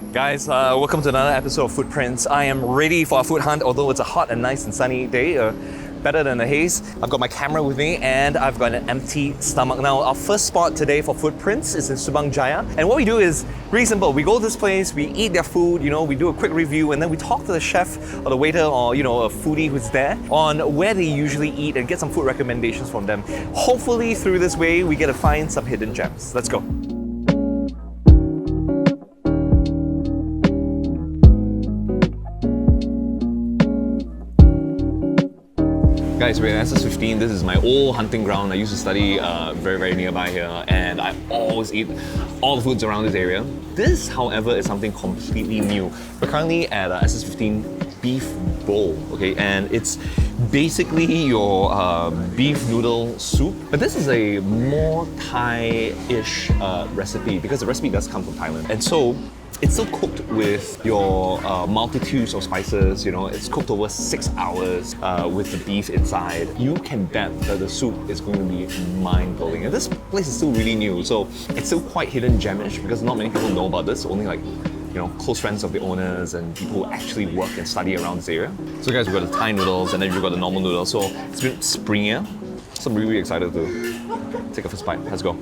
Guys, welcome to another episode of FoodPrints. I am ready for a food hunt, although it's a hot and nice and sunny day. Better than the haze. I've got my camera with me and I've got an empty stomach. Now, our first spot today for FoodPrints is in Subang, Jaya. And what we do is really simple. We go to this place, we eat their food, we do a quick review, and then we talk to the chef or the waiter or, a foodie who's there on where they usually eat and get some food recommendations from them. Hopefully, through this way, we get to find some hidden gems. Let's go. Guys, we're in SS15. This is my old hunting ground. I used to study very nearby here, and I always eat all the foods around this area. This, however, is something completely new. We're currently at SS15 beef bowl, okay, and it's basically your beef noodle soup. But this is a more Thai-ish recipe because the recipe does come from Thailand, and so it's still cooked with your multitudes of spices, it's cooked over 6 hours with the beef inside. You can bet that the soup is going to be mind-blowing. And this place is still really new, so it's still quite hidden gemish because not many people know about this, only like close friends of the owners and people who actually work and study around this area. So guys, we've got the Thai noodles and then we've got the normal noodles, so it's a bit springier. So I'm really excited to take a first bite. Let's go.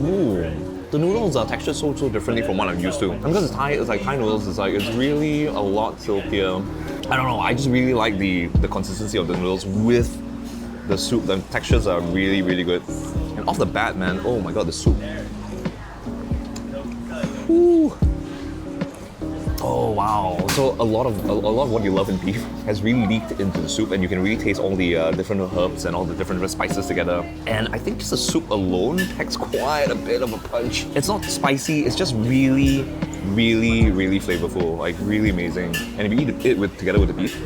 Ooh, the noodles are textured so differently from what I'm used to. And because it's Thai noodles, it's really a lot silkier. I don't know, I just really like the consistency of the noodles with the soup. The textures are really good. And off the bat, man, oh my god, the soup. Ooh. Oh wow! So a lot of what you love in beef has really leaked into the soup, and you can really taste all the different herbs and all the different spices together. And I think just the soup alone packs quite a bit of a punch. It's not spicy; it's just really flavorful, like really amazing. And if you eat it together with the beef,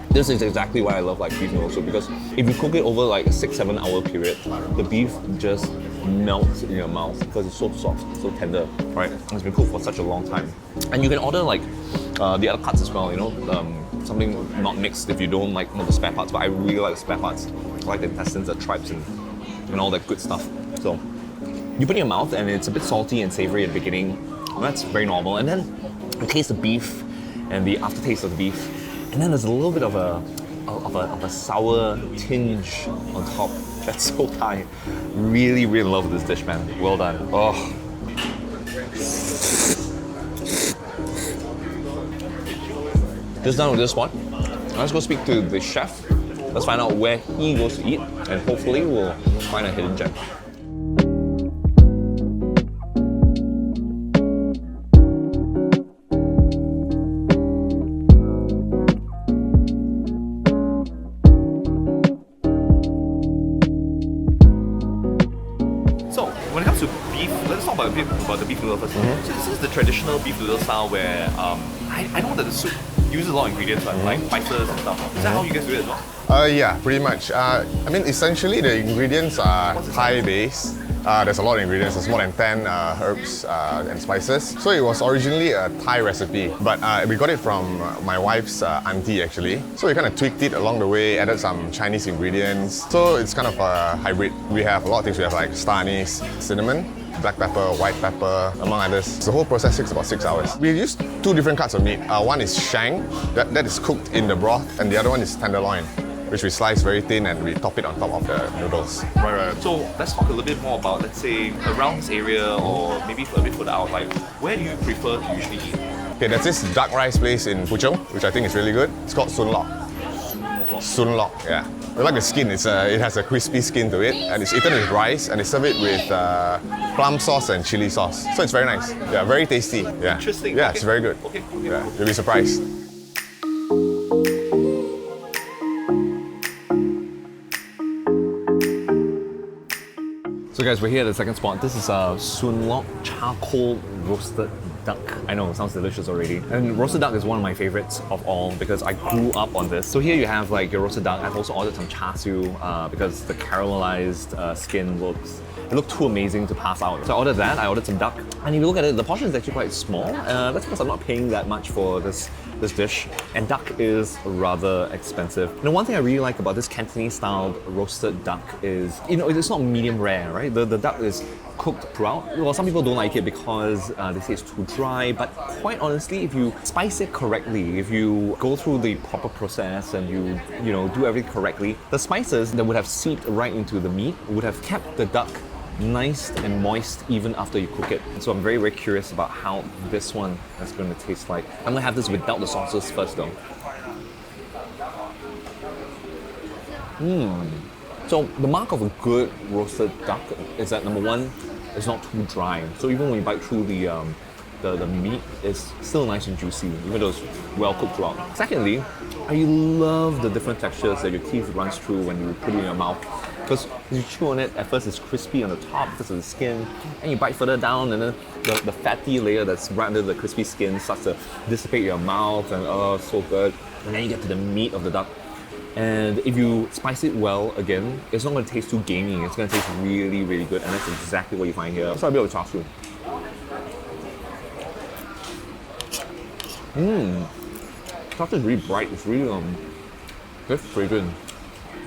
this is exactly why I love beef noodle soup, because if you cook it over like a 6-7 hour period, the beef just melts in your mouth because it's so soft, so tender, right? And it's been cooked for such a long time. And you can order the other parts as well, something not mixed if you don't like the spare parts, but I really like the spare parts. I like the intestines, the tripes, and all that good stuff. So you put it in your mouth and it's a bit salty and savory at the beginning. And that's very normal. And then you taste the beef and the aftertaste of the beef. And then there's a little bit of a sour tinge on top. That's so Thai. Really love this dish, man. Well done. Oh. Just done with this one. Let's go speak to the chef. Let's find out where he goes to eat, and hopefully we'll find a hidden gem. When it comes to beef, let's talk about a bit about the beef noodle first. So this is the traditional beef noodle style where I know that the soup uses a lot of ingredients, like spices and stuff. Is that how you guys do it as well? Yeah, pretty much. Essentially the ingredients are Thai-based. There's a lot of ingredients. There's more than 10 herbs and spices. So it was originally a Thai recipe, but we got it from my wife's auntie actually. So we kind of tweaked it along the way, added some Chinese ingredients. So it's kind of a hybrid. We have a lot of things. We have like star anise, cinnamon, black pepper, white pepper, among others. The whole process takes about 6 hours. We used 2 different cuts of meat. One is shank, that is cooked in the broth, and the other one is tenderloin, which we slice very thin and we top it on top of the noodles. Right. So let's talk a little bit more about, let's say, around this area or maybe a bit further out, where do you prefer to usually eat? Okay, there's this duck rice place in Puchong, which I think is really good. It's called Sun Lok. Sun Lok, yeah. I like the skin, it has a crispy skin to it, and it's eaten with rice, and they serve it with plum sauce and chili sauce. So it's very nice. Yeah, very tasty. Yeah. Interesting. Yeah, okay. It's very good. Okay. Yeah, you'll be surprised. So guys, we're here at the second spot. This is Sun Lok charcoal roasted duck. I know, it sounds delicious already. And roasted duck is one of my favorites of all because I grew up on this. So here you have your roasted duck. I've also ordered some char siu because the caramelized skin looked too amazing to pass out. So I ordered that, I ordered some duck. And if you look at it, the portion is actually quite small. That's because I'm not paying that much for this this dish. And duck is rather expensive. Now, one thing I really like about this Cantonese-styled roasted duck is, it's not medium rare, right? The duck is cooked throughout. Well, some people don't like it because they say it's too dry, but quite honestly, if you spice it correctly, if you go through the proper process and you do everything correctly, the spices that would have seeped right into the meat would have kept the duck nice and moist even after you cook it. And so I'm very, very curious about how this one is going to taste like. I'm going to have this without the sauces first though. So the mark of a good roasted duck is that number one, it's not too dry. So even when you bite through the meat, it's still nice and juicy, even though it's well cooked throughout. Secondly, I love the different textures that your teeth runs through when you put it in your mouth. Because you chew on it, at first it's crispy on the top because of the skin, and you bite further down, and then the fatty layer that's right under the crispy skin starts to dissipate your mouth, and oh, it's so good. And then you get to the meat of the duck. And if you spice it well, again, it's not going to taste too gamey. It's going to taste really, really good, and that's exactly what you find here. Let's try a bit of char siu. Char siu is really bright. It's really very fragrant.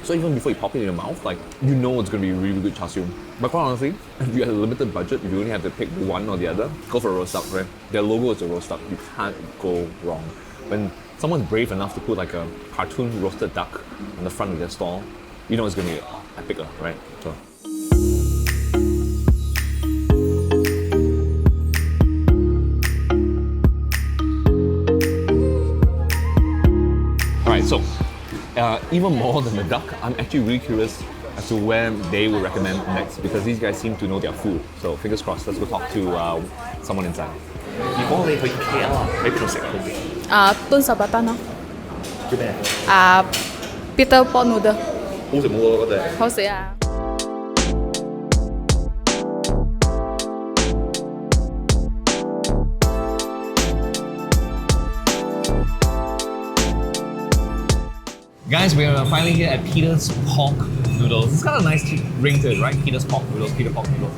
So even before you pop it in your mouth, it's going to be really good char siu. But quite honestly, if you have a limited budget, if you only have to pick one or the other, go for a roast duck, right? Their logo is a roast duck. You can't go wrong. When someone's brave enough to put like a cartoon roasted duck on the front of their stall, you know it's going to be epic, right? So. Alright, so even more than the duck, I'm actually really curious as to where they would recommend next because these guys seem to know their food. So fingers crossed, let's go talk to someone inside. 如果你去 KL 喺邊度食好啲？Tun Sambanthan 咯。叫咩？Peter Pot Noodle。好食冇喎嗰隻？好食啊！ Guys, we are finally here at Peter's Pork Noodles. It's got a nice ring to it, right? Peter's Pork Noodles, Peter Pork Noodles.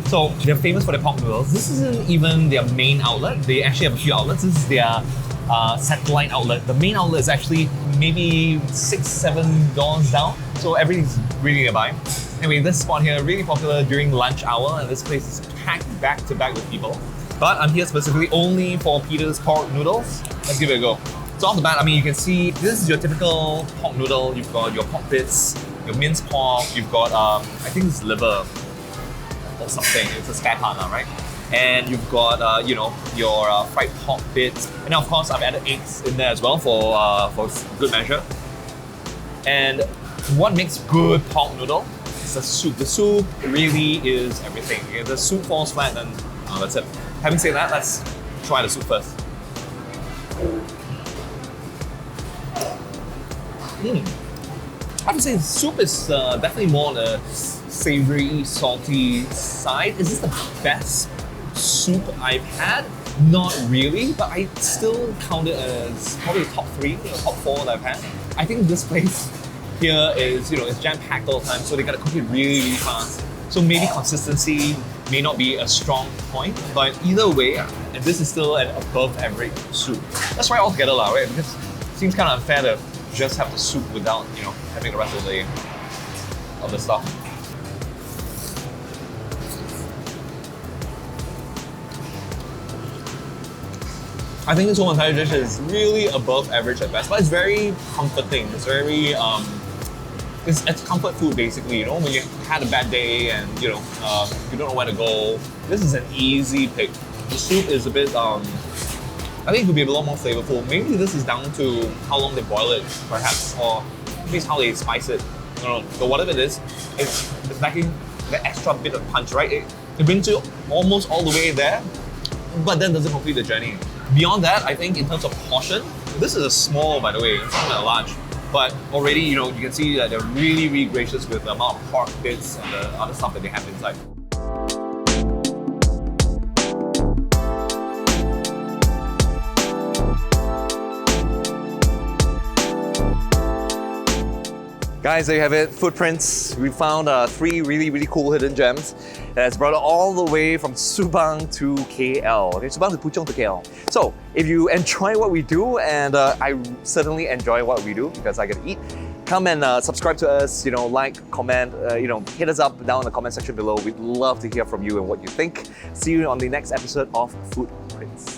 So they're famous for their pork noodles. This isn't even their main outlet. They actually have a few outlets. This is their satellite outlet. The main outlet is actually maybe $6-7 down. So everything's really nearby. Anyway, this spot here really popular during lunch hour, and this place is packed back to back with people. But I'm here specifically only for Peter's Pork Noodles. Let's give it a go. So off the bat, you can see this is your typical pork noodle. You've got your pork bits, your minced pork, you've got, I think it's liver or something. It's a sky partner, right? And you've got, your fried pork bits. And of course, I've added eggs in there as well for good measure. And what makes good pork noodle is the soup. The soup really is everything. If the soup falls flat, then that's it. Having said that, let's try the soup first. I have to say, the soup is definitely more on the savory, salty side. Is this the best soup I've had? Not really, but I still count it as probably top 3 or top 4 that I've had. I think this place here is, it's jam-packed all the time, so they gotta cook it really, really fast. So maybe consistency may not be a strong point, but either way, and this is still an above average soup. Let's try it all together, right? Because it seems kind of unfair to just have the soup without, having the rest of the stuff. I think this whole entire dish is really above average at best, but it's very comforting. It's very, it's comfort food basically. When you had a bad day and you don't know where to go, this is an easy pick. The soup is a bit, I think it could be a lot more flavorful. Maybe this is down to how long they boil it, perhaps, or maybe it's how they spice it. I don't know. But whatever it is, it's lacking the extra bit of punch, right? It brings you almost all the way there, but then doesn't complete the journey. Beyond that, I think in terms of portion, this is a small, by the way, it's not a large. But already, you can see that they're really, really gracious with the amount of pork bits and the other stuff that they have inside. Guys, there you have it, Footprints. We found 3 really cool hidden gems that's brought it all the way from Subang to KL. Okay, Subang to Puchong to KL. So, if you enjoy what we do, and I certainly enjoy what we do because I get to eat, come and subscribe to us, like, comment, hit us up down in the comment section below. We'd love to hear from you and what you think. See you on the next episode of Footprints.